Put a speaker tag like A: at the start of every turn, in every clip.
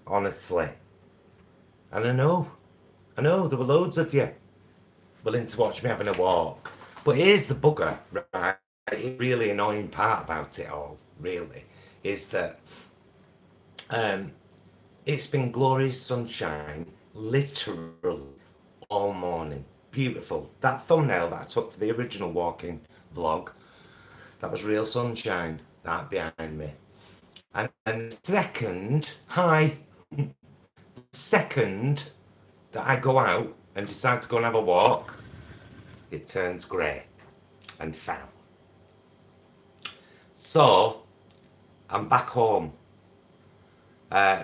A: honestly. And I know, there were loads of you willing to watch me having a walk. But here's the bugger, right? The really annoying part about it all, really, is that um, it's been glorious sunshine, literally all morning. Beautiful. That thumbnail that I took for the original walking vlog, that was real sunshine, that behind me. And the second, hi, the second that I go out and decide to go and have a walk, it turns grey and foul. So I'm back home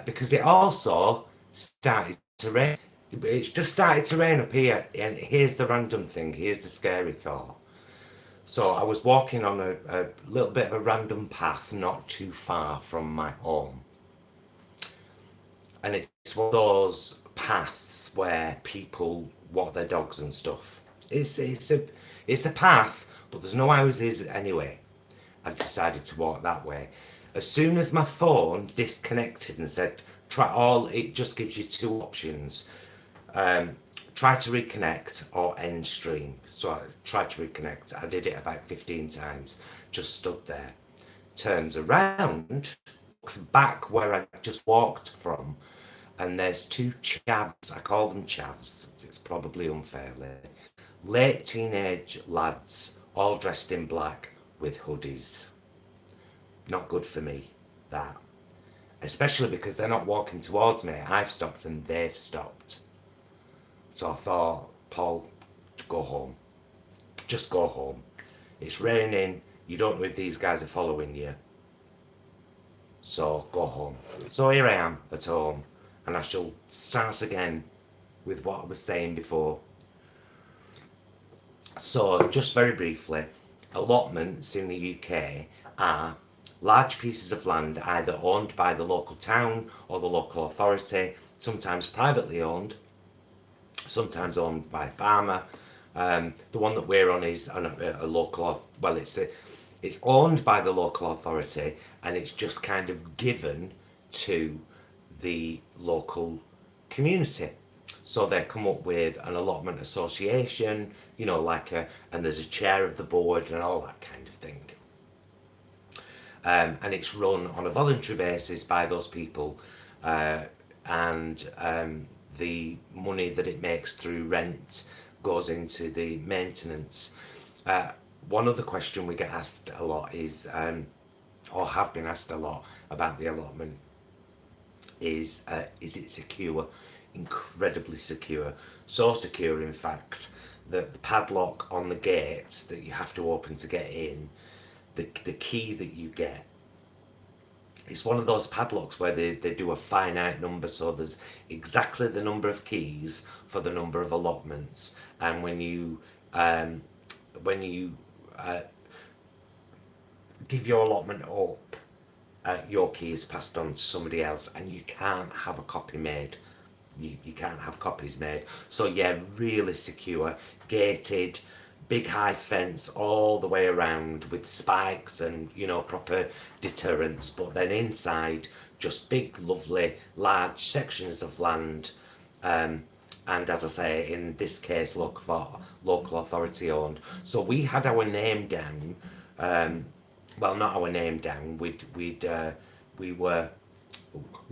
A: because it also started to rain. It's just started to rain up here, and here's the random thing. Here's the scary thought. So I was walking on a little bit of a random path, not too far from my home, and it's one of those paths where people walk their dogs and stuff. It's a path, but there's no houses anyway. I decided to walk that way. As soon as my phone disconnected and said try all, it just gives you two options. Um, Try to reconnect or end stream. So I tried to reconnect. I did it about 15 times. Just stood there. Turns around, looks back where I just walked from, and there's two chavs. I call them chavs. It's probably unfairly. Late teenage lads, all dressed in black with hoodies. Not good for me, that. Especially because they're not walking towards me. I've stopped and they've stopped. So I thought, Paul, go home. Just go home. It's raining. You don't know if these guys are following you. So go home. So here I am at home. And I shall start again with what I was saying before. So, just very briefly, allotments in the UK are large pieces of land either owned by the local town or the local authority, sometimes privately owned, sometimes owned by a farmer. The one that we're on is on a local, well, it's owned by the local authority, and it's just kind of given to the local community. So they come up with an allotment association, and there's a chair of the board and all that kind of thing. And it's run on a voluntary basis by those people, and the money that it makes through rent goes into the maintenance. One other question we get asked a lot is, or have been asked a lot about the allotment, is it secure? Incredibly secure. So secure, in fact, that the padlock on the gates that you have to open to get in, the key that you get, it's one of those padlocks where they do a finite number, so there's exactly the number of keys for the number of allotments. And when you uh, give your allotment up, your key is passed on to somebody else, and you can't have a copy made. You can't have copies made. So yeah, really secure, gated, big high fence all the way around with spikes and proper deterrence. But then inside, just big, lovely, large sections of land. And as I say, in this case, local authority owned. So we had our name down. Well, not our name down. We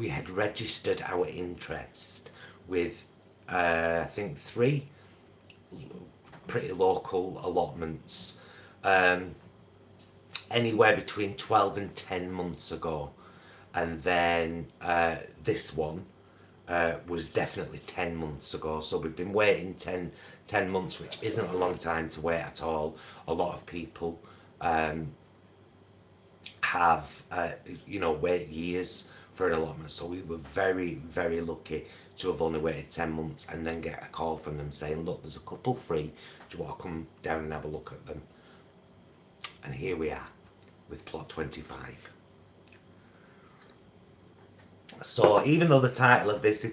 A: had registered our interest with I think 3 pretty local allotments, anywhere between 12 and 10 months ago, and then this one was definitely 10 months ago. So we've been waiting 10 months, which isn't a long time to wait at all. A lot of people have wait years for an allotment. So we were very, very lucky to have only waited 10 months and then get a call from them saying, look, there's a couple free. Do you want to come down and have a look at them? And here we are with plot 25. So even though the title of this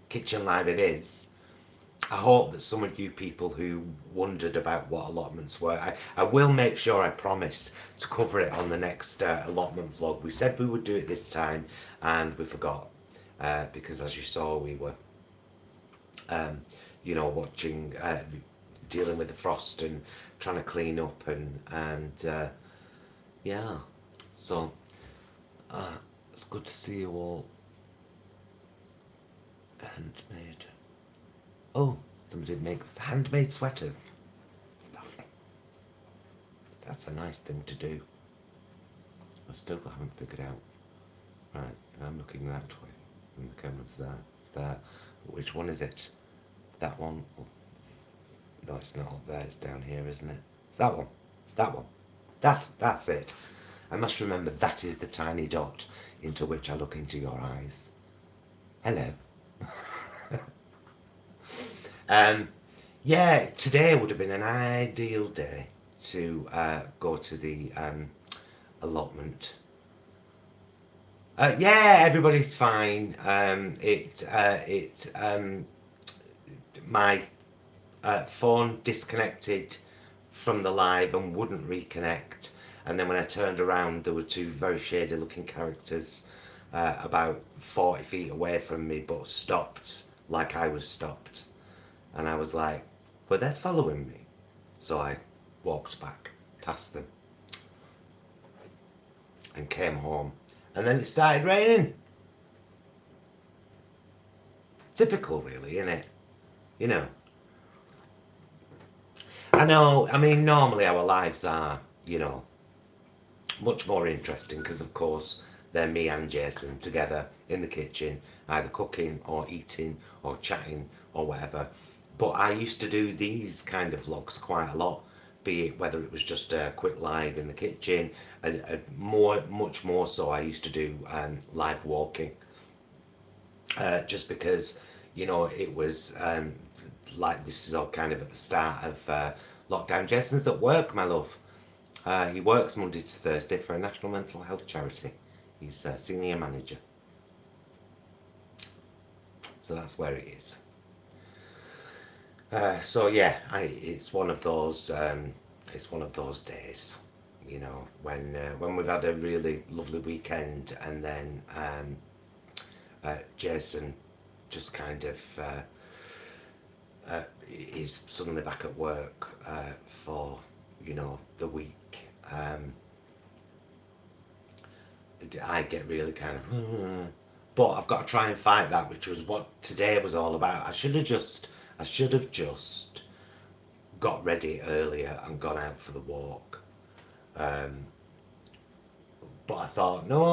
A: Kitchen Live it is, I hope that some of you people who wondered about what allotments were, I will make sure, I promise, to cover it on the next allotment vlog. We said we would do it this time and we forgot because as you saw we were you know, watching, dealing with the frost and trying to clean up and yeah, so it's good to see you all. Handmade. Oh, somebody makes handmade sweaters. Lovely. That's a nice thing to do. I still haven't figured out. Right, I'm looking that way. And the camera's there. It's there. Which one is it? That one? Oh, no, it's not up there. It's down here, isn't it? It's that one. It's that one. That's it. I must remember that is the tiny dot into which I look into your eyes. Hello. Yeah, today would have been an ideal day to go to the allotment. Yeah, everybody's fine. My phone disconnected from the live and wouldn't reconnect, and then when I turned around there were two very shady looking characters about 40 feet away from me, but stopped like I was stopped, and I was like, were they following me? So I walked back past them and came home, and then it started raining. Typical, really, isn't it? You know. I know, I mean, normally our lives are, you know, much more interesting because, of course, they're me and Jason together in the kitchen, either cooking or eating or chatting or whatever. But I used to do these kind of vlogs quite a lot, be it whether it was just a quick live in the kitchen, much more so I used to do live walking. Just because, you know, it was like this is all kind of at the start of lockdown. Jason's at work, my love. He works Monday to Thursday for a national mental health charity. He's a senior manager. So that's where he is. So yeah, it's one of those days, you know, when we've had a really lovely weekend and then Jason just kind of is suddenly back at work for, you know, the week. I get really kind of, but I've got to try and fight that, which was what today was all about. I should have just got ready earlier and gone out for the walk. But I thought, no,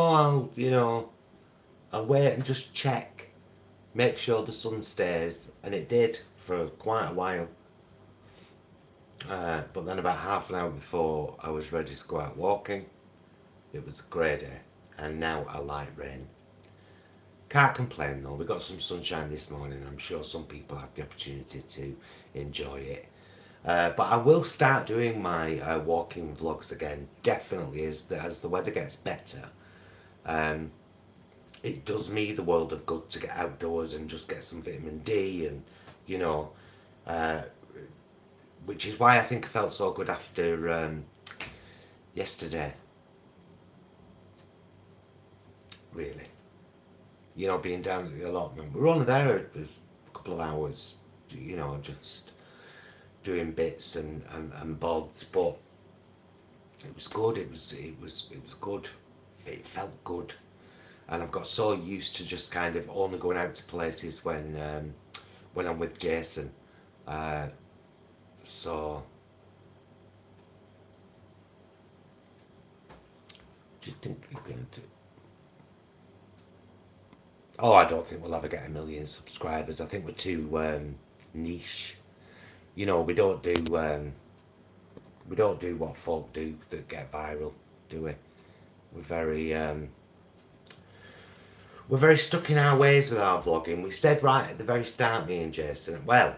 A: I'll wait and just check, make sure the sun stays, and it did for quite a while. But then about half an hour before I was ready to go out walking, it was a grey day, and now a light rain. Can't complain though, we got some sunshine this morning. I'm sure some people had the opportunity to enjoy it. But I will start doing my walking vlogs again, definitely, as the weather gets better. It does me the world of good to get outdoors and just get some vitamin D, and you know, which is why I think I felt so good after yesterday, really. You know, being down at the allotment. We were only there a couple of hours, you know, just doing bits and bobs, but it was good. It was good. It felt good, and I've got so used to just kind of only going out to places when I'm with Jason. So, do you think you're going to? Oh, I don't think we'll ever get 1 million subscribers. I think we're too niche. You know, we don't do what folk do that get viral, do we? We're very stuck in our ways with our vlogging. We said right at the very start, me and Jason, well,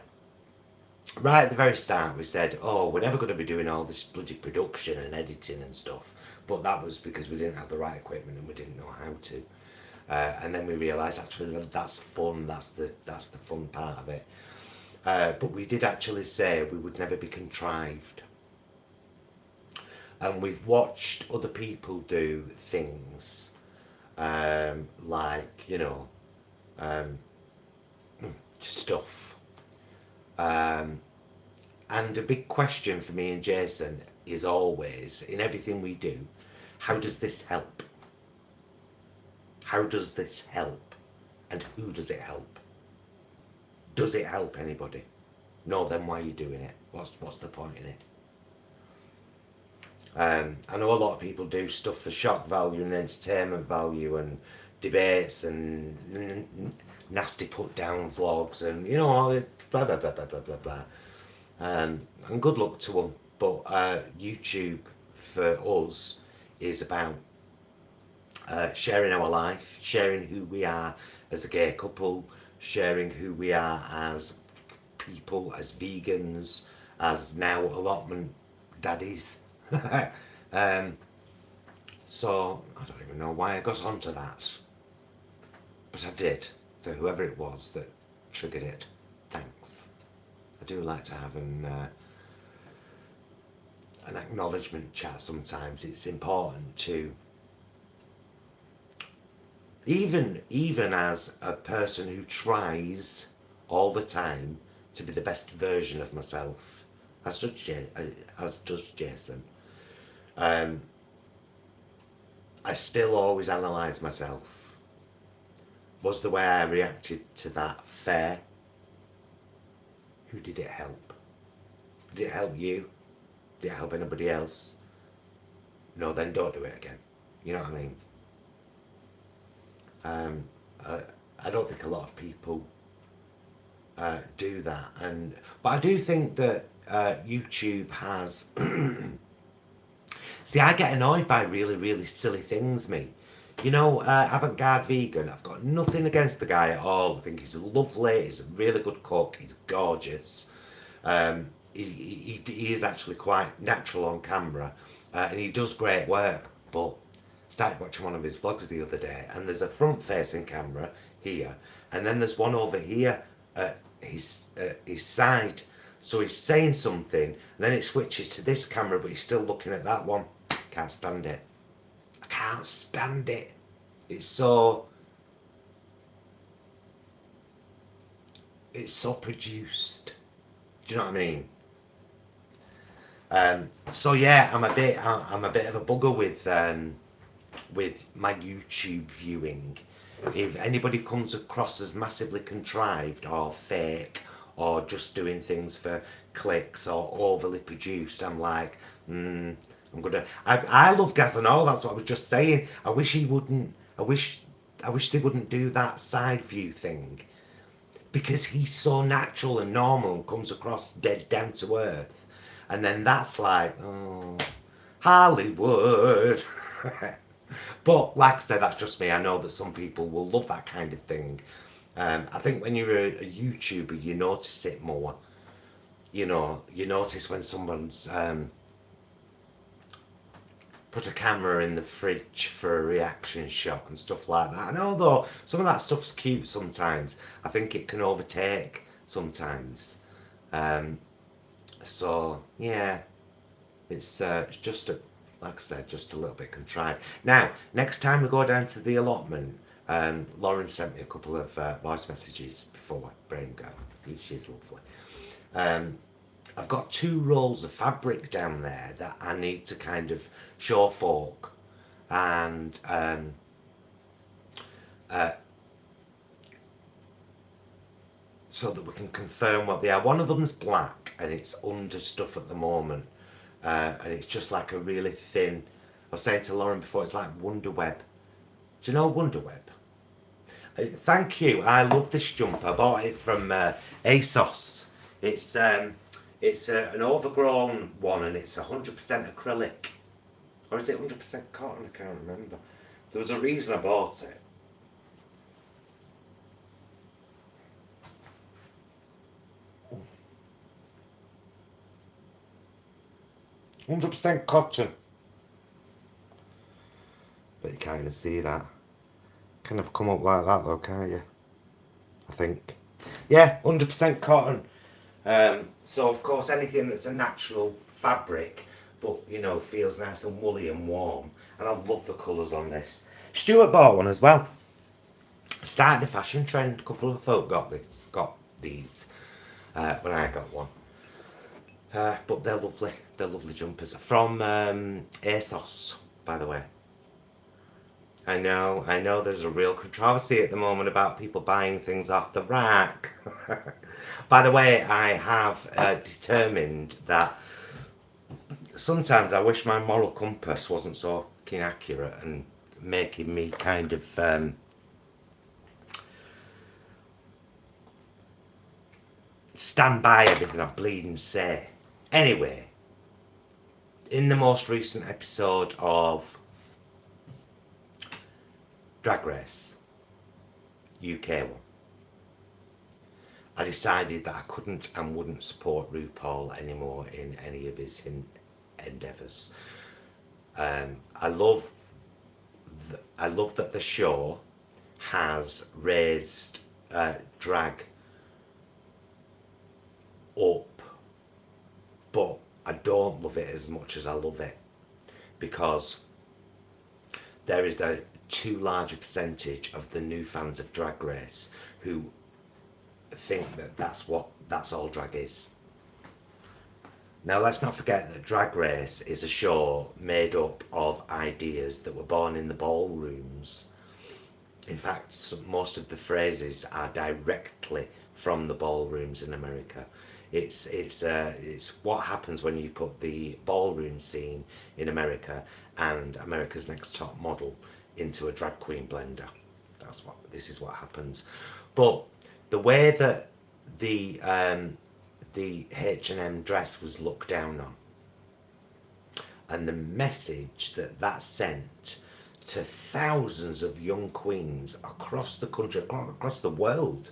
A: right at the very start we said, oh, we're never going to be doing all this bloody production and editing and stuff. But that was because we didn't have the right equipment and we didn't know how to. And then we realised actually that's fun, that's the fun part of it. But we did actually say we would never be contrived. And we've watched other people do things like, you know, um, stuff. And a big question for me and Jason is always, in everything we do, how does this help? How does this help? And who does it help? Does it help anybody? No, then why are you doing it? What's the point in it? I know a lot of people do stuff for shock value and entertainment value and debates and nasty put down vlogs and, you know, blah blah blah blah blah blah blah. And good luck to them. But YouTube for us is about sharing our life, sharing who we are as a gay couple, sharing who we are as people, as vegans, as now allotment daddies. So I don't even know why I got onto that, but I did. So whoever it was that triggered it, thanks. I do like to have an acknowledgement chat sometimes. It's important to, even as a person who tries all the time to be the best version of myself, as does Jason, I still always analyse myself. Was the way I reacted to that fair? Who did it help? Did it help you? Did it help anybody else? No, then don't do it again. You know what I mean? I don't think a lot of people do that, but I do think that YouTube has. See, I get annoyed by really, really silly things, me. You know, Avant-Garde Vegan, I've got nothing against the guy at all. I think he's lovely, he's a really good cook, he's gorgeous. He is actually quite natural on camera, and he does great work. But I started watching one of his vlogs the other day, and there's a front-facing camera here, and then there's one over here at his side. So he's saying something, and then it switches to this camera, but he's still looking at that one. Can't stand it. I can't stand it. It's so produced. Do you know what I mean? So yeah, I'm a bit of a bugger with my YouTube viewing. If anybody comes across as massively contrived or fake or just doing things for clicks or overly produced, I'm like, I love Gazanol, that's what I was just saying. I wish he wouldn't, I wish they wouldn't do that side view thing. Because he's so natural and normal and comes across dead down to earth. And then that's like, oh, Hollywood. But like I said, that's just me. I know that some people will love that kind of thing. I think when you're a YouTuber, you notice it more. You know, you notice when someone's put a camera in the fridge for a reaction shot and stuff like that. And although some of that stuff's cute sometimes, I think it can overtake sometimes. So yeah, it's just like I said, just a little bit contrived. Now, next time we go down to the allotment, Lauren sent me a couple of voice messages before Braingirl. She's lovely. I've got 2 rolls of fabric down there that I need to kind of show folk and so that we can confirm what they are. One of them's black and it's under stuff at the moment, and it's just like a really thin, I was saying to Lauren before, it's like Wonder Web. Do you know Wonder Web? Thank you, I love this jumper. I bought it from ASOS. It's an overgrown one and it's 100% acrylic. Or is it 100% cotton? I can't remember. There was a reason I bought it. Oh. 100% cotton. But you can't even see that. Kind of come up like that though, can't you? I think. Yeah, 100% cotton. So of course anything that's a natural fabric, but you know, feels nice and woolly and warm. And I love the colours on this. Stuart bought one as well. Started a fashion trend. A couple of folk got these when I got one. But they're lovely. They're lovely jumpers from ASOS, by the way. I know. There's a real controversy at the moment about people buying things off the rack. By the way, I have determined that sometimes I wish my moral compass wasn't so fucking accurate and making me kind of stand by everything I bleed and say. Anyway, in the most recent episode of Drag Race, UK one, I decided that I couldn't and wouldn't support RuPaul anymore in any of his endeavours. I love that the show has raised drag up, but I don't love it as much as I love it, because there is a too large a percentage of the new fans of Drag Race who think that that's all drag is. Now let's not forget that Drag Race is a show made up of ideas that were born in the ballrooms. In fact, most of the phrases are directly from the ballrooms in America. It's what happens when you put the ballroom scene in America and America's Next Top Model into a drag queen blender. This is what happens. But the way that the H&M dress was looked down on, and the message that sent to thousands of young queens across the country, across the world,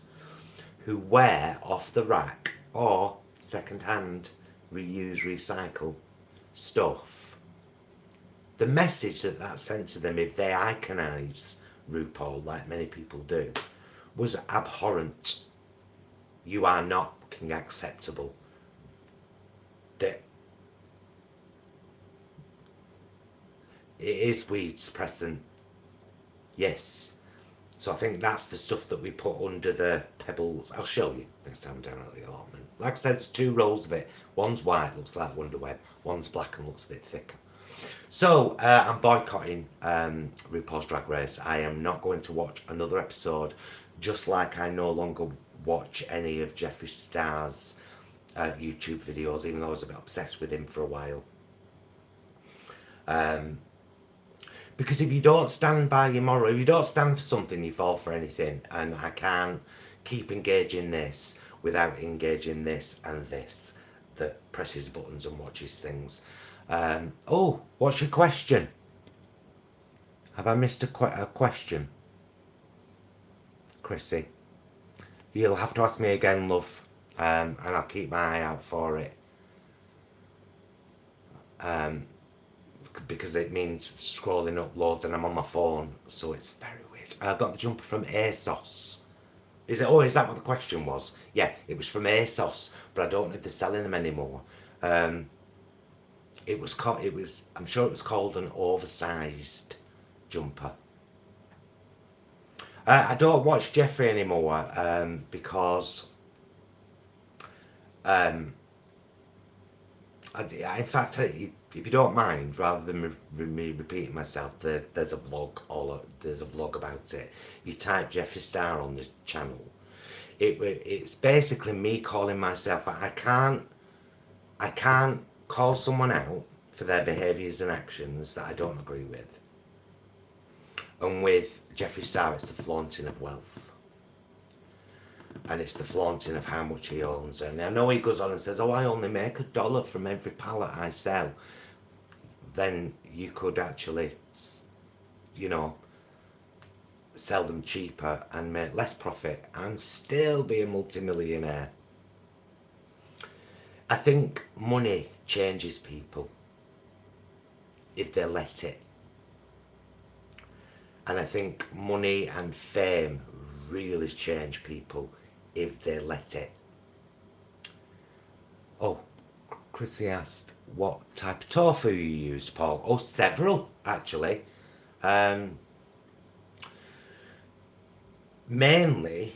A: who wear off the rack or second-hand, reuse, recycle stuff. The message that sent to them, if they iconize RuPaul like many people do, was abhorrent. You are not fucking acceptable. That it is weeds, Preston. Yes. So I think that's the stuff that we put under the pebbles. I'll show you next time I'm down at the allotment. Like I said, it's two rolls of it. One's white, looks like Wonderweb. One's black and looks a bit thicker. So I'm boycotting RuPaul's Drag Race. I am not going to watch another episode, just like I no longer watch any of Jeffree Star's YouTube videos, even though I was a bit obsessed with him for a while. Because if you don't stand by your moral, if you don't stand for something, you fall for anything. And I can't keep engaging this without engaging this and this that presses buttons and watches things. Oh, what's your question? Have I missed a question? Chrissy, you'll have to ask me again, love, and I'll keep my eye out for it. Because it means scrolling up loads and I'm on my phone, so it's very weird. I got the jumper from ASOS. Is that what the question was? Yeah, it was from ASOS, but I don't know if they're selling them anymore. I'm sure it was called an oversized jumper. I don't watch Jeffree anymore because in fact, if you don't mind, rather than me repeating myself, there's a vlog about it. You type Jeffree Star on the channel. It's basically me calling myself. I can't call someone out for their behaviours and actions that I don't agree with. And with Jeffree Star, it's the flaunting of wealth. And it's the flaunting of how much he owns. And I know he goes on and says, oh, I only make $1 from every pallet I sell. Then you could actually, sell them cheaper and make less profit and still be a multimillionaire. I think money changes people if they let it. And I think money and fame really change people if they let it. Oh, Chrissy asked what type of tofu you use, Paul. Oh, several, actually. Mainly,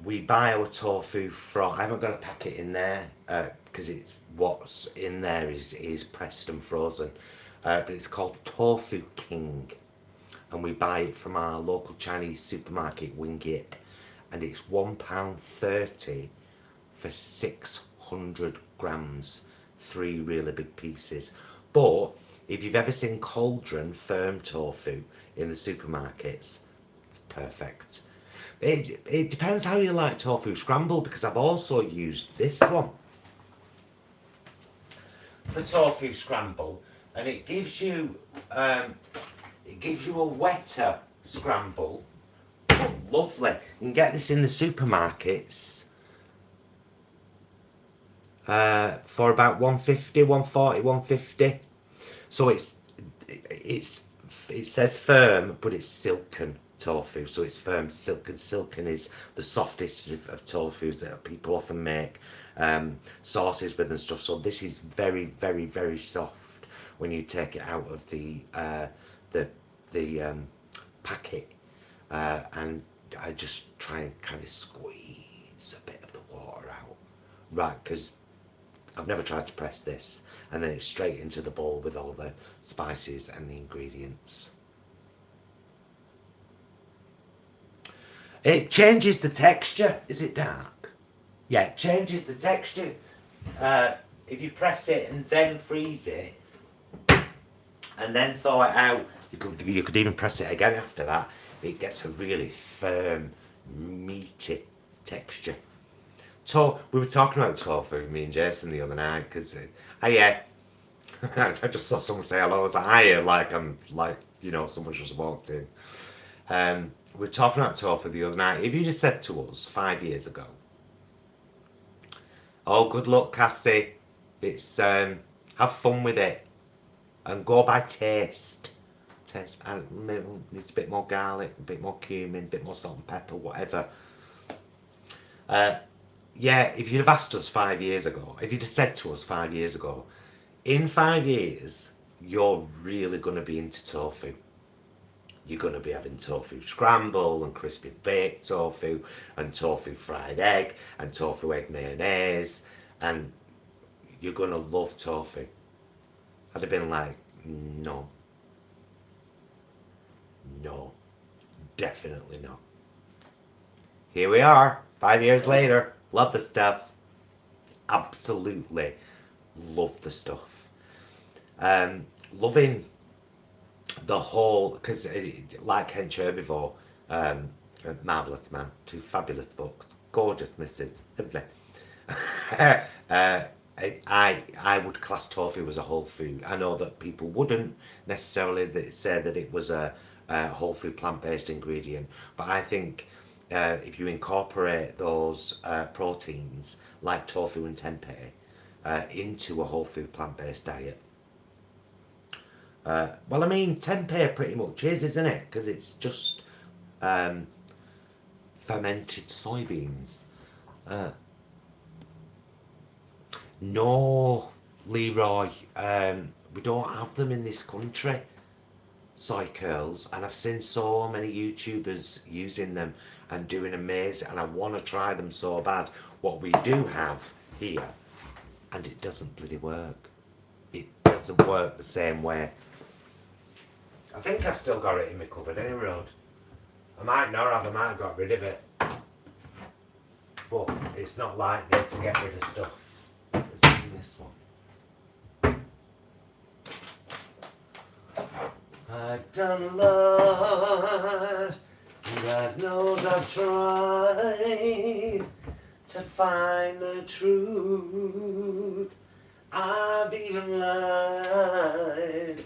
A: we buy our tofu from. I haven't got a packet in there because it's what's in there is pressed and frozen, but it's called Tofu King, and we buy it from our local Chinese supermarket Wingit, and it's £1.30 for 600 grams, 3 really big pieces. But if you've ever seen Cauldron firm tofu in the supermarkets, it's perfect. It depends how you like tofu scramble, because I've also used this one for tofu scramble, and it gives you a wetter scramble, but lovely. You can get this in the supermarkets for about 150, 140, 150. So it says firm, but it's silken tofu, so it's firm. Silken is the softest of tofus that people often make sauces with and stuff. So this is very, very, very soft when you take it out of the packet, and I just try and kind of squeeze a bit of the water out, right? Because I've never tried to press this, and then it's straight into the bowl with all the spices and the ingredients. It changes the texture. Is it dark? Yeah, it changes the texture. If you press it and then freeze it, and then thaw it out, you could even press it again after that. It gets a really firm, meaty texture. So we were talking about tofu, me and Jason, the other night, because I just saw someone say hello. I was like, someone just walked in. We were talking about tofu the other night. If you just said to us 5 years ago, "Oh, good luck, Cassie. It's have fun with it and go by taste. And maybe needs a bit more garlic, a bit more cumin, a bit more salt and pepper, whatever." Yeah, if you'd have asked us 5 years ago, if you'd have said to us 5 years ago, in 5 years, you're really going to be into tofu. You're going to be having tofu scramble and crispy baked tofu and tofu fried egg and tofu egg mayonnaise, and you're going to love tofu. I'd have been like, no, definitely not. Here we are, 5 years later. Love the stuff. Absolutely love the stuff. Loving the whole, because like Hench Herbivore, marvellous man, 2 fabulous books, gorgeous misses, lovely. I would class tofu as a whole food. I know that people wouldn't necessarily say that it was a whole food plant-based ingredient, but I think if you incorporate those proteins like tofu and tempeh into a whole food plant-based diet, well, I mean, tempeh pretty much is, isn't it? Because it's just fermented soybeans. No, Leroy, we don't have them in this country, soy curls, and I've seen so many YouTubers using them and doing amazing, and I want to try them so bad. What we do have here, and it doesn't bloody work. It doesn't work the same way. I think I've still got it in my cupboard anyway. I might not have, I might have got rid of it. But it's not like me to get rid of stuff. It's in this one. I've done a lot. God knows I've tried to find the truth. I've even lied,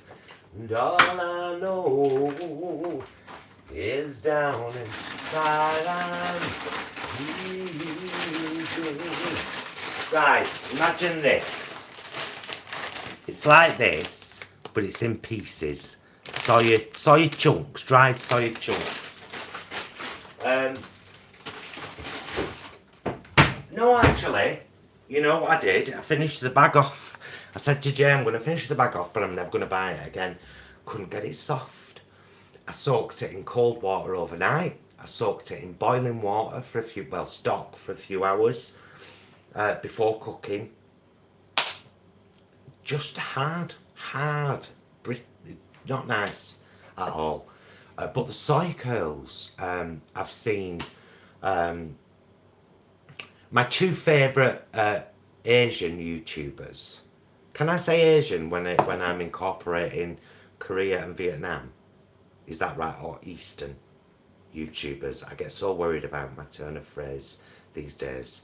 A: and all I know is down inside I'm bleeding. Right, imagine this. It's like this, but it's in pieces. Soya chunks, dried soya chunks. No, actually, you know what I did? I finished the bag off. I said to Jay, I'm going to finish the bag off, but I'm never going to buy it again. Couldn't get it soft. I soaked it in cold water overnight. I soaked it in boiling water for a few, well, stock for a few hours before cooking. Just hard, not nice at all. But the soy curls, I've seen. My two favourite Asian YouTubers. Can I say Asian when I'm incorporating Korea and Vietnam? Is that right? Or Eastern YouTubers? I get so worried about my turn of phrase these days.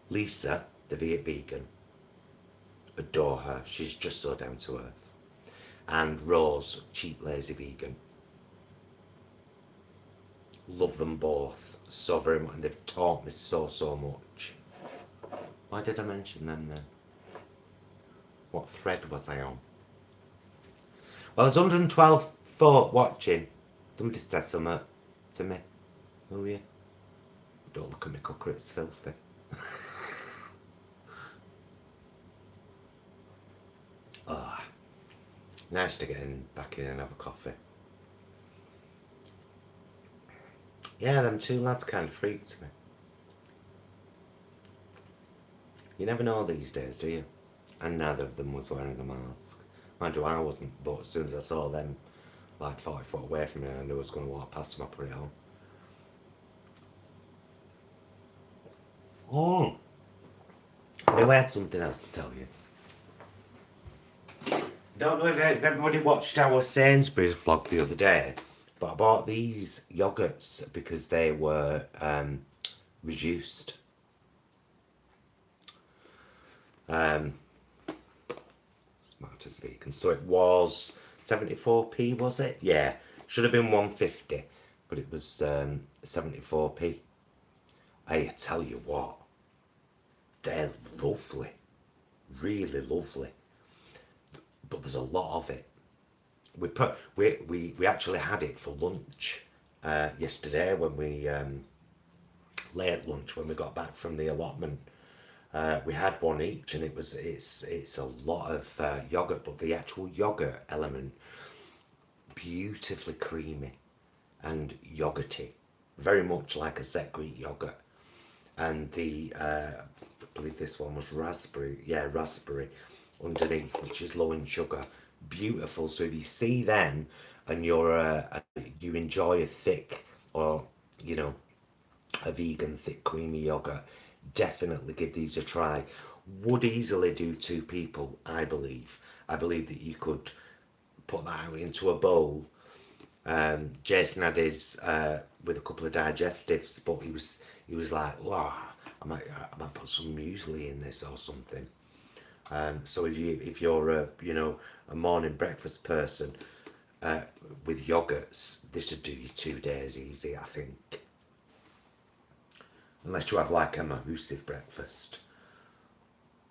A: Lisa, the Viet vegan. Adore her. She's just so down to earth. And Rose, cheap lazy vegan. Love them both so very much, and they've taught me so much. Why did I mention them then? What thread was I on? Well, there's 112 folk watching. Somebody said something to me. Will you? Don't look at me cooker, it's filthy. Nice to get back in and have a coffee. Yeah, them two lads kind of freaked me. You never know these days, do you? And neither of them was wearing a mask. Mind you, I wasn't, but as soon as I saw them like 40 foot away from me, I knew I was going to walk past them, I put it on. I had something else to tell you. Don't know if everybody watched our Sainsbury's vlog the other day, but I bought these yogurts because they were reduced. Smart as vegan. So it was 74p, was it? Yeah, should have been 150, but it was 74p. I tell you what, they're lovely, really lovely. But there's a lot of it. We actually had it for lunch yesterday when we late lunch when we got back from the allotment. We had one each, and it's a lot of yogurt, but the actual yogurt element beautifully creamy and yogurty, very much like a Zet Greek yogurt. And the I believe this one was raspberry, yeah, raspberry underneath, which is low in sugar. Beautiful. So if you see them and you enjoy a thick, or you know, a vegan thick creamy yogurt, definitely give these a try. Would easily do 2 people, I believe. I believe that you could put that out into a bowl. Jason had his with a couple of digestives, but he was like, wow, I might put some muesli in this or something. So if you're a morning breakfast person with yogurts, this would do you 2 days easy, I think. Unless you have like a mahusive breakfast.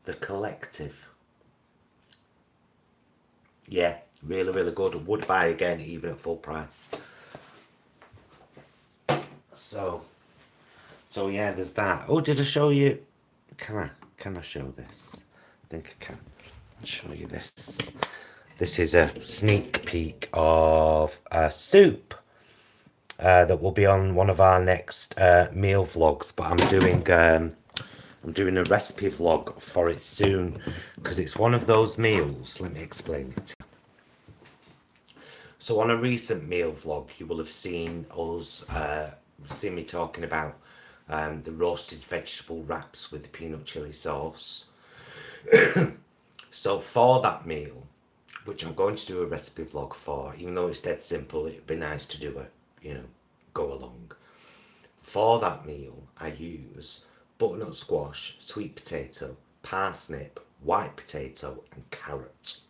A: The Collective. Yeah, really good. Would buy again, even at full price. So yeah, there's that. Oh, did I show you? Can I show this? I think I can. I'll show you this. This is a sneak peek of a soup that will be on one of our next meal vlogs. But I'm doing a recipe vlog for it soon, because it's one of those meals. Let me explain it. So on a recent meal vlog, you will have seen us see me talking about the roasted vegetable wraps with the peanut chili sauce. So for that meal, which I'm going to do a recipe vlog for, even though it's dead simple, it'd be nice to do a, go along. For that meal, I use butternut squash, sweet potato, parsnip, white potato and carrot.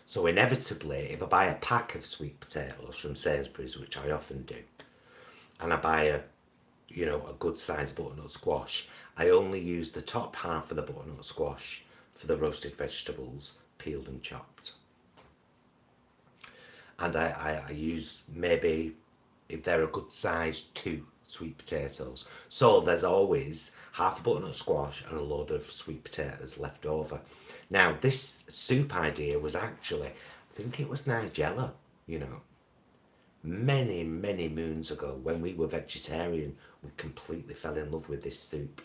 A: So inevitably, if I buy a pack of sweet potatoes from Sainsbury's, which I often do, and I buy a good sized butternut squash, I only use the top half of the butternut squash for the roasted vegetables, peeled and chopped. And I use maybe, if they're a good size 2 sweet potatoes. So there's always half a butternut squash and a load of sweet potatoes left over. Now this soup idea was actually, I think it was Nigella, you know, many, many moons ago when we were vegetarian. We completely fell in love with this soup.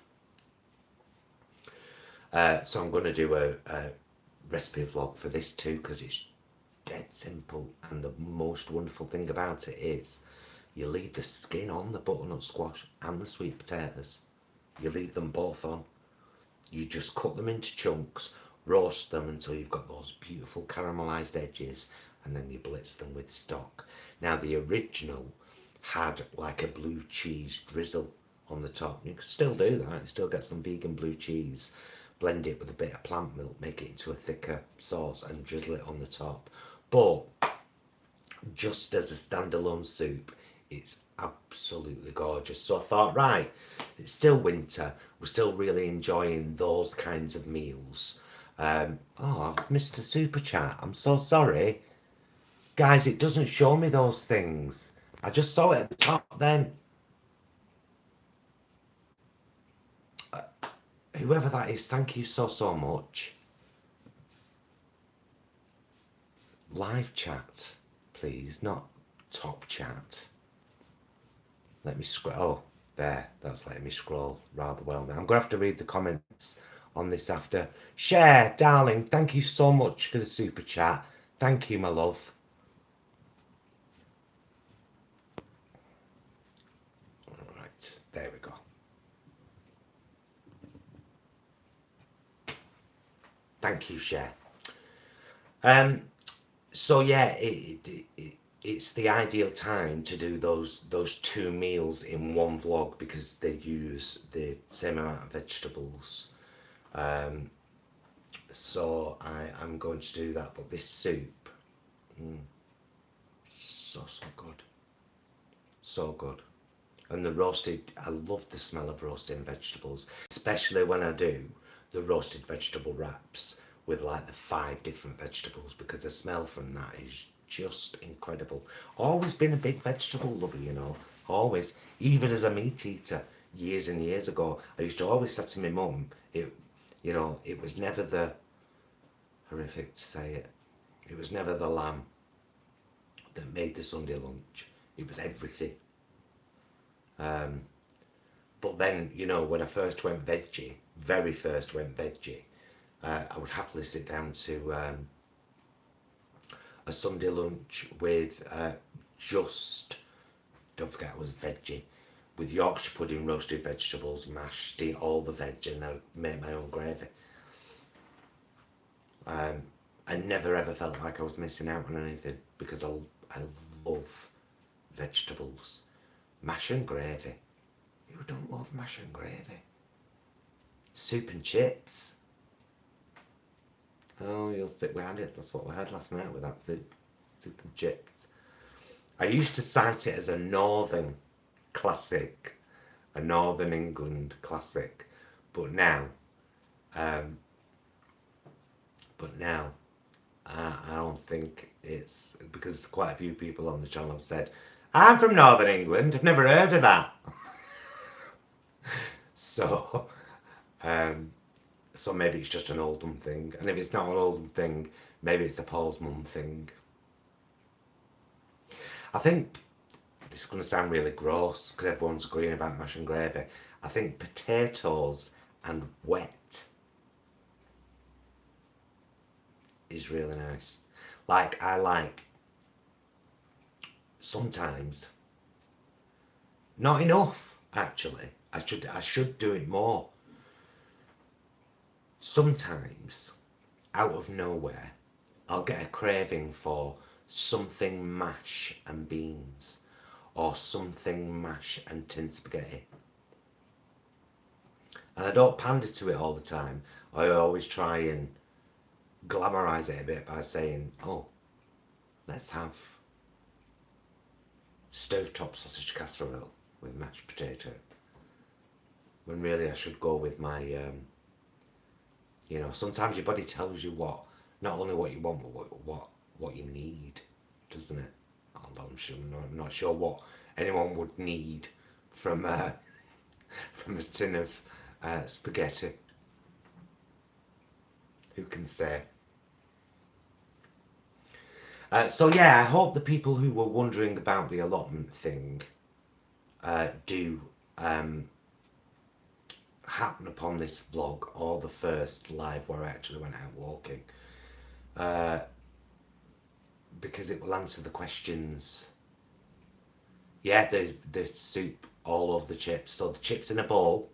A: So I'm going to do a recipe vlog for this too, because it's dead simple, and the most wonderful thing about it is you leave the skin on the butternut squash and the sweet potatoes. You leave them both on. You just cut them into chunks, roast them until you've got those beautiful caramelised edges, and then you blitz them with stock. Now the original had like a blue cheese drizzle on the top. You can still do that, you still get some vegan blue cheese, blend it with a bit of plant milk, make it into a thicker sauce and drizzle it on the top. But just as a standalone soup, it's absolutely gorgeous. So I thought, right, it's still winter, we're still really enjoying those kinds of meals. Oh, I've missed a super chat, I'm so sorry. Guys, it doesn't show me those things. I just saw it at the top then. Whoever that is, thank you so, so much. Live chat, please, not top chat. Let me scroll. Oh, there, that's letting me scroll rather well now. I'm going to have to read the comments on this after. Share, darling, thank you so much for the super chat. Thank you, my love. All right, there we go. Thank you, Share. So yeah, it's the ideal time to do those 2 meals in one vlog, because they use the same amount of vegetables. So I'm going to do that. But this soup, so good, so good. And the roasted, I love the smell of roasting vegetables, especially when I do the roasted vegetable wraps with like the 5 different vegetables, because the smell from that is just incredible. Always been a big vegetable lover, you know, always. Even as a meat eater years and years ago, I used to always say to my mum, it was never the, horrific to say it, it was never the lamb that made the Sunday lunch, it was everything. But then, you know, when I first went veggie, very first went veggie, I would happily sit down to a Sunday lunch with just, don't forget I was veggie, with Yorkshire pudding, roasted vegetables, mashed, eat all the veg, and then make my own gravy. I never ever felt like I was missing out on anything, because I love vegetables. Mash and gravy. Who don't love mash and gravy? Soup and chips. Oh, you'll sit behind it. That's what we had last night with that soup. Soup and chips. I used to cite it as a northern classic, a Northern England classic, but now, I don't think it's, because quite a few people on the channel have said, I'm from Northern England, I've never heard of that. So maybe it's just an Oldham thing, and if it's not an Oldham thing, maybe it's a Paul's mum thing. I think this is going to sound really gross because everyone's agreeing about mash and gravy. I think potatoes and wet is really nice. Like, I like, sometimes, not enough actually, I should do it more. Sometimes, out of nowhere, I'll get a craving for something mash and beans, or something mash and tin spaghetti. And I don't pander to it all the time. I always try and glamorise it a bit by saying, oh, let's have stovetop sausage casserole with mashed potato. When really I should go with my, you know, sometimes your body tells you what, not only what you want, but what you need, doesn't it? I'm not sure what anyone would need from a tin of spaghetti. Who can say? So yeah, I hope the people who were wondering about the allotment thing do happen upon this vlog, or the first live where I actually went out walking, because it will answer the questions. Yeah, the soup all over the chips. So the chips in a bowl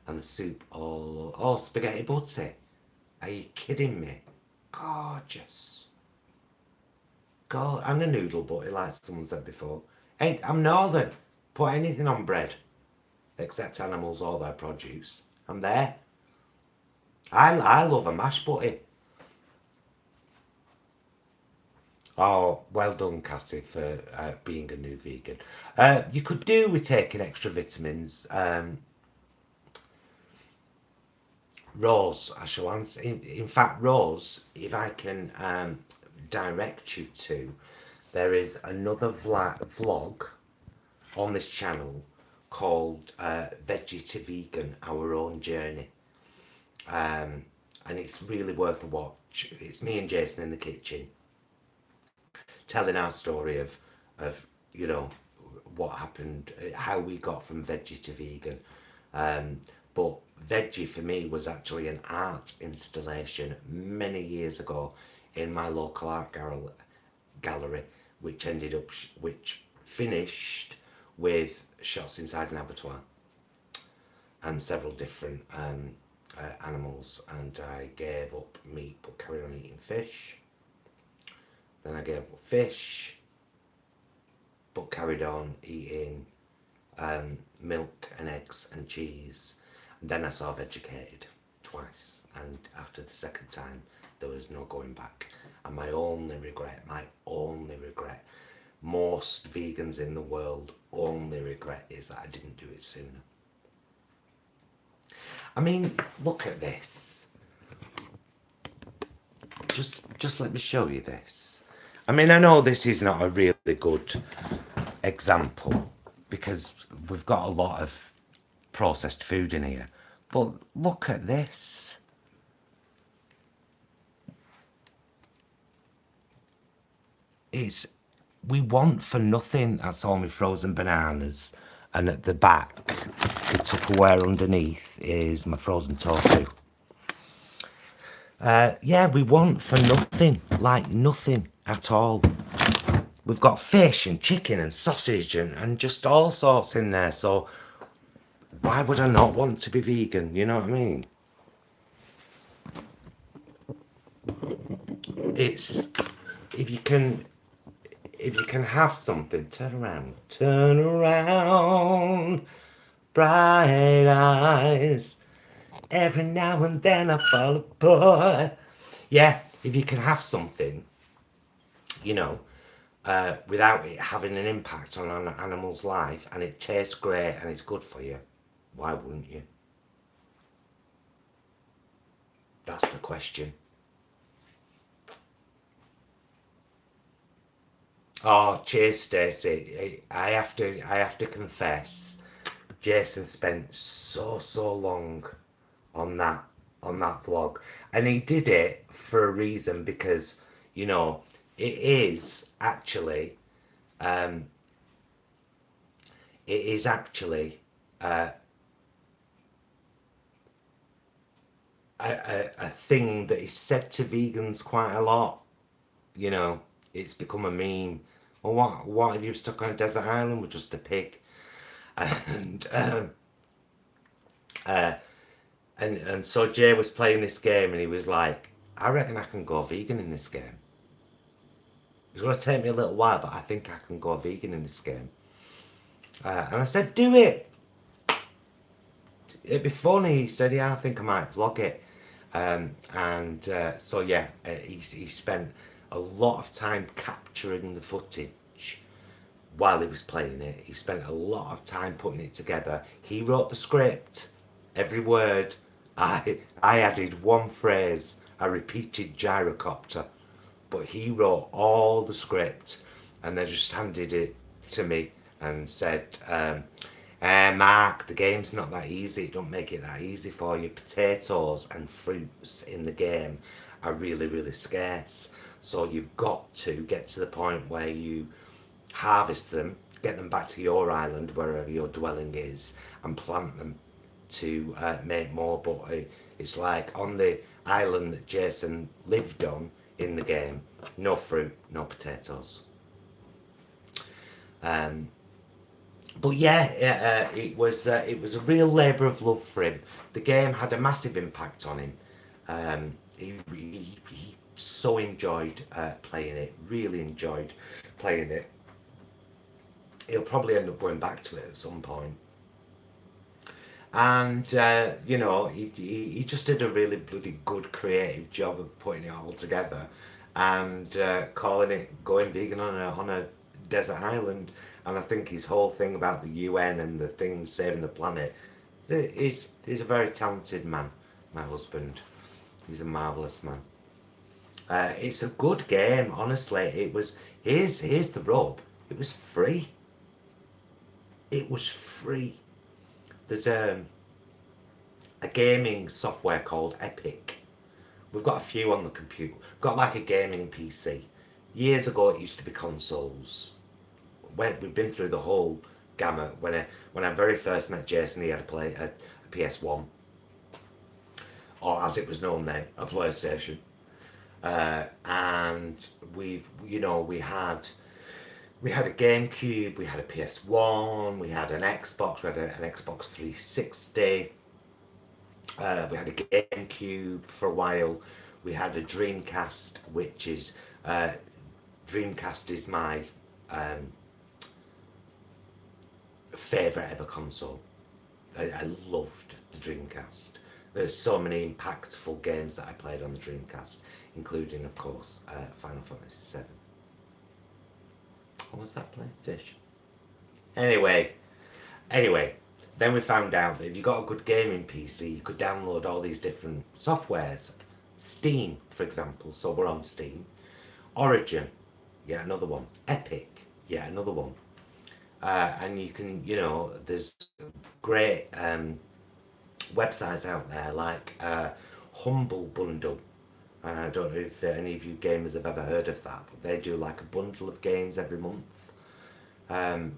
A: and the soup all. Oh, spaghetti butty. Are you kidding me? Gorgeous. God, and a noodle butty, like someone said before. Hey, I'm northern. Put anything on bread, except animals or their produce. I'm there. I love a mashed butty. Oh, well done, Cassie, for being a new vegan. You could do with taking extra vitamins. Rose, I shall answer. In fact, Rose, if I can direct you to, there is another vlog on this channel called Veggie to Vegan, Our Own Journey. And it's really worth a watch. It's me and Jason in the kitchen telling our story of you know, what happened, how we got from veggie to vegan. But veggie for me was actually an art installation many years ago in my local art gallery, which finished with shots inside an abattoir and several different animals, and I gave up meat but carried on eating fish. Then I gave up fish but carried on eating milk and eggs and cheese. And then I self-educated twice, and after the second time there was no going back. And my only regret, most vegans in the world only regret, is that I didn't do it sooner. I mean, look at this. Just let me show you this. I mean, I know this is not a really good example because we've got a lot of processed food in here, but look at this. We want for nothing. That's all my frozen bananas, and at the back, the Tupperware underneath is my frozen tofu. Yeah, we want for nothing, like nothing at all. We've got fish and chicken and sausage and just all sorts in there, so why would I not want to be vegan? You know what I mean? It's, if you can have something, turn around, bright eyes. Every now and then I fall apart. Yeah, if you can have something, you know, without it having an impact on an animal's life, and it tastes great and it's good for you, why wouldn't you? That's the question. Oh, cheers, Stacey. I have to confess, Jason spent so long on that vlog, and he did it for a reason, because, you know, it is actually a thing that is said to vegans quite a lot. You know, it's become a meme. Well, what if you were stuck on a desert island with just a pig? And so Jay was playing this game and he was like, I reckon I can go vegan in this game. It's going to take me a little while, but I think I can go vegan in this game. And I said, do it. It'd be funny. He said, yeah, I think I might vlog it. So yeah, he spent a lot of time capturing the footage while he was playing it. He spent a lot of time putting it together. He wrote the script, every word. I added one phrase. I repeated gyrocopter, but he wrote all the script, and they just handed it to me and said, Mark, the game's not that easy. Don't make it that easy for you. Potatoes and fruits in the game are really, really scarce. So you've got to get to the point where you harvest them, get them back to your island, wherever your dwelling is, and plant them to make more. But it's like on the island that Jason lived on in the game, no fruit, no potatoes. But yeah, it was a real labour of love for him. The game had a massive impact on him. He so enjoyed playing it, really enjoyed playing it. He'll probably end up going back to it at some point. And, you know, he just did a really bloody good creative job of putting it all together and calling it Going Vegan on a desert island. And I think his whole thing about the UN and the things saving the planet, he's a very talented man, my husband. He's a marvellous man. It's a good game, honestly. It was, here's the rub, it was free. It was free. There's a gaming software called Epic. We've got a few on the computer. We've got like a gaming PC. Years ago it used to be consoles. We've been through the whole gamut. When I very first met Jason, he had a PS1, or as it was known then, a PlayStation. And we had a GameCube, we had a PS1, we had an Xbox, we had an Xbox 360, we had a GameCube for a while, we had a Dreamcast, which is, Dreamcast is my favourite ever console. I loved the Dreamcast. There's so many impactful games that I played on the Dreamcast, including, of course, Final Fantasy VII. What was that PlayStation? Anyway, then we found out that if you got a good gaming PC, you could download all these different softwares. Steam, for example, so we're on Steam. Origin, yeah, another one. Epic, yeah, another one. And you can, you know, there's great websites out there like Humble Bundle. I don't know if any of you gamers have ever heard of that, but they do like a bundle of games every month. Amazing.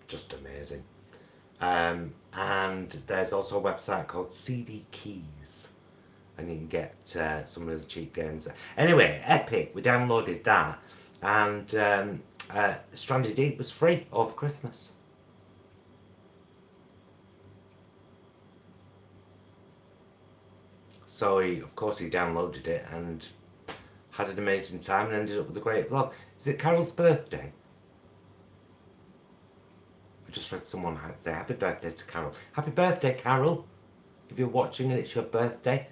A: Just amazing. And there's also a website called CD Keys, and you can get some of the cheap games. Anyway, Epic, we downloaded that, and Stranded Deep was free over Christmas. So of course he downloaded it and had an amazing time and ended up with a great vlog. Is it Carol's birthday? I just read someone say happy birthday to Carol. Happy birthday, Carol! If you're watching and it's your birthday.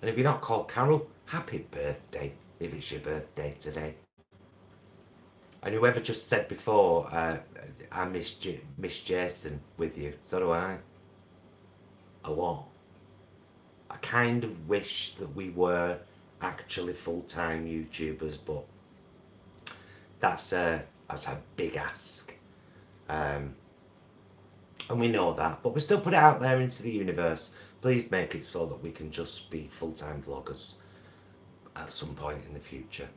A: And if you're not called Carol, happy birthday if it's your birthday today. And whoever just said before, I miss Jason with you. So do I. A lot. I kind of wish that we were actually full-time YouTubers, but that's a big ask. And we know that, but we still put it out there into the universe. Please make it so that we can just be full-time vloggers at some point in the future.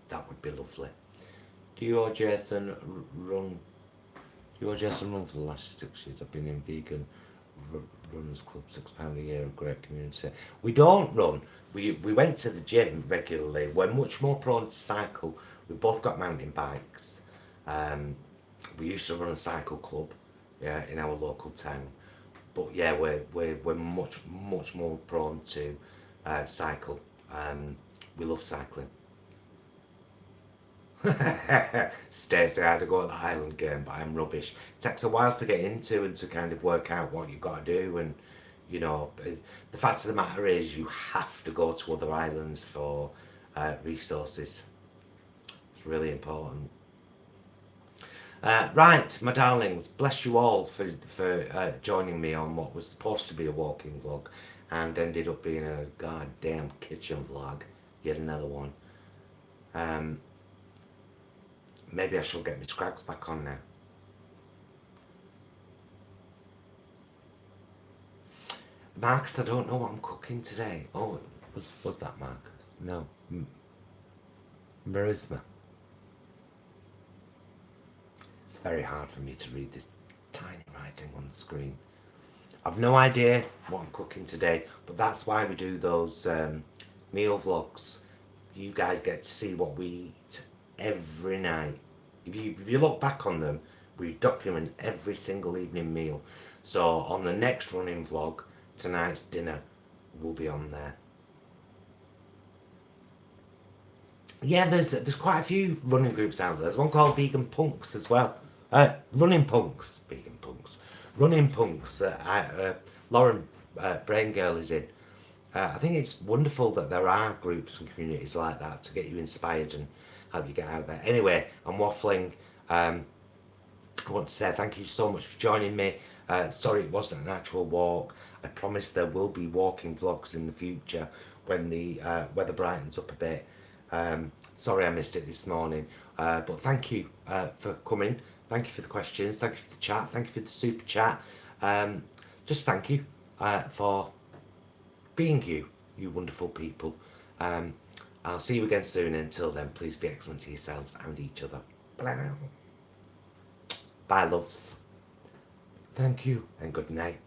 A: That would be lovely. Do you or Jason run for the last 6 years? I've been in vegan runners club, £6 a year, a great community. We don't run. We went to the gym regularly. We're much more prone to cycle. We've both got mountain bikes. We used to run a cycle club, yeah, in our local town. But yeah, we're much more prone to cycle. We love cycling. Stacey, I had to go to the Highland game, but I'm rubbish. It takes a while to get into and to kind of work out what you've got to do, and you know, the fact of the matter is you have to go to other islands for resources. It's really important. Right, my darlings, bless you all for joining me on what was supposed to be a walking vlog and ended up being a goddamn kitchen vlog. Yet another one. maybe I shall get my scrags back on now. Marcus, I don't know what I'm cooking today. Oh, was that Marcus? No. Marisma. It's very hard for me to read this tiny writing on the screen. I've no idea what I'm cooking today, but that's why we do those meal vlogs. You guys get to see what we eat every night. If you look back on them, we document every single evening meal. So on the next running vlog, tonight's dinner will be on there. Yeah, there's quite a few running groups out there. There's one called Vegan Punks as well. Running Punks, Vegan Punks, Running Punks. Lauren Braingirl is in. I think it's wonderful that there are groups and communities like that to get you inspired and help you get out there. Anyway, I'm waffling. I want to say thank you so much for joining me. Sorry it wasn't an actual walk. I promise there will be walking vlogs in the future when the weather brightens up a bit. Sorry I missed it this morning, but thank you for coming. Thank you for the questions. Thank you for the chat. Thank you for the super chat. Just thank you for being you wonderful people. I'll see you again soon. Until then, please be excellent to yourselves and each other. Bye, loves. Thank you and good night.